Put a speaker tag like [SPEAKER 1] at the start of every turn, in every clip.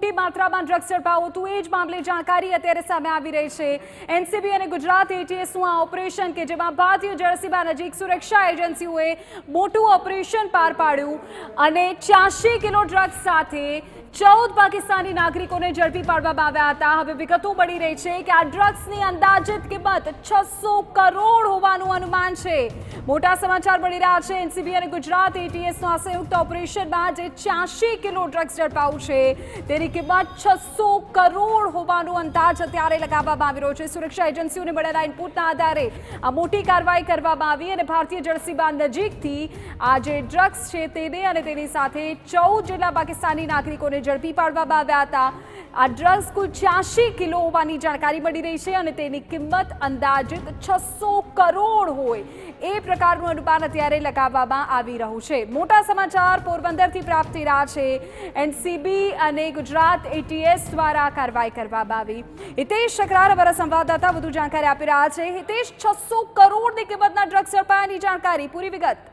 [SPEAKER 1] મોટી માત્રામાં ડ્રગ્સ ઝડપાયું હતું। એ જ મામલે જાણકારી અત્યારે સામે આવી રહી છે। એનસીબી અને ગુજરાત એટીએસનું આ ઓપરેશન કે જેમાં ભારતીય જળસીમા નજીક સુરક્ષા એજન્સીઓએ મોટું ઓપરેશન પાર પાડ્યું અને 84 કિલો ડ્રગ્સ સાથે 14 પાકિસ્તાની નાગરિકોને ઝડપી પાડવામાં આવ્યા હતા। હવે વિગતો મળી રહી છે કે આ ડ્રગ્સની અંદાજિત કિંમત 600 કરોડ હોવાનું અનુમાન છે। મોટા સમાચાર મળી રહ્યા છે। એનસીબી અને ગુજરાત એટીએસનું આ સંયુક્ત ઓપરેશનમાં જે 84 કિલો ડ્રગ્સ ઝડપાયું છે તેની કિંમત 600 કરોડ હોવાનો અંદાજ અત્યારે લગાવવામાં આવી રહ્યો છે। સુરક્ષા એજન્સીઓને મળેલા ઇનપુટના આધારે આ મોટી કાર્યવાહી કરવામાં આવી અને ભારતીય જળસીમા નજીકથી આ જે ડ્રગ્સ છે તેને અને તેની સાથે 14 જેટલા પાકિસ્તાની નાગરિકોને ઝડપી પાડવામાં આવ્યા હતા। આ ડ્રગ્સ કુલ 84 કિલો હોવાની જાણકારી મળી રહી છે અને તેની કિંમત અંદાજિત 600 કરોડ હોય એ પ્રકારનું અનુમાન અત્યારે લગાવવામાં આવી રહ્યું છે। મોટા સમાચાર પોરબંદરથી પ્રાપ્ત થઈ રહ્યા છે। એનસીબી અને ગુજરાત એટીએસ દ્વારા કાર્યવાહી કરવામાં આવી। હિતેશ શકરાર અમારા સંવાદદાતા વધુ જાણકારી આપી રહ્યા છે। હિતેશ, 600 કરોડની કિંમતના ડ્રગ્સ ઝડપાયાની જાણકારી, પૂરી વિગત।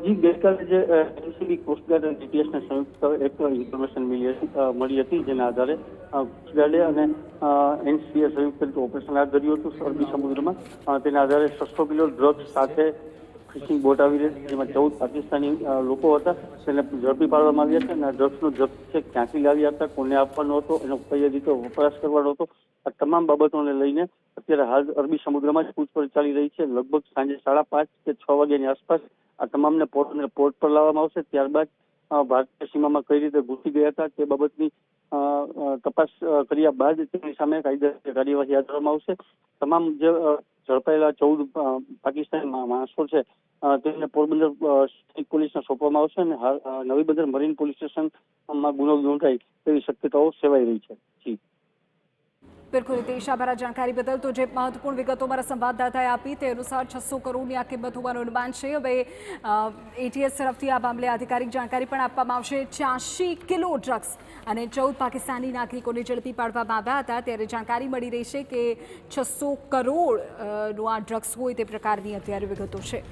[SPEAKER 2] જી, ગઈકાલે જે એનસીબી કોસ્ટગાર્ડ અને એટીએસને સંયુક્ત એક ઇન્ફોર્મેશન મળી હતી, જેના આધારે કોસ્ટગાર્ડે અને એનસીબીએ સંયુક્ત ઓપરેશન હાથ ધર્યું હતું અરબી સમુદ્રમાં। તેના આધારે 600 કિલો ડ્રગ્સ સાથે ફિશિંગ બોટ આવી રહી છે, જેમાં 14 પાકિસ્તાની લોકો હતા, તેને ઝડપી પાડવામાં આવ્યા છે। અને આ ડ્રગ્સનો જથ્થો છે ક્યાંથી લાવ્યા હતા, કોને આપવાનો હતો, એનો કઈ રીતે વપરાશ કરવાનો હતો, આ તમામ બાબતોને લઈને અત્યારે હાલ અરબી સમુદ્રમાં જ પૂછપરછ ચાલી રહી છે। લગભગ સાંજે 5:30 કે 6 વાગ્યાની આસપાસ આ તમામને પોર્ટ પર લાવવામાં આવશે। ત્યારબાદ ભારતીય સીમામાં કઈ રીતે ઘૂસી ગયા હતા તે બાબતની તપાસ કર્યા બાદ તેની સામે કાયદેસર કાર્યવાહી હાથ ધરવામાં આવશે। તમામ જે ઝડપાયેલા 14 પાકિસ્તાની માણસો છે તેમને પોરબંદર પોલીસને સોંપવામાં આવશે અને નવી બંદર મરીન પોલીસ સ્ટેશનમાં ગુનો નોંધાય તેવી શક્યતાઓ સેવાઈ રહી છે। જી
[SPEAKER 1] બિલકુલ હિતેશ, આભાર જાણકારી બદલ। તો જે મહત્વપૂર્ણ વિગતો મારા સંવાદદાતાએ આપી તે અનુસાર 600 કરોડની આ કિંમત હોવાનું અનુમાન છે। હવે એટીએસ તરફથી આ મામલે આધિકારિક જાણકારી પણ આપવામાં આવશે। 84 કિલો ડ્રગ્સ અને 14 પાકિસ્તાની નાગરિકોને ઝડપી પાડવામાં આવ્યા હતા, ત્યારે જાણકારી મળી રહી છે કે 600 કરોડનું આ ડ્રગ્સ હોય તે પ્રકારની અત્યારે વિગતો છે।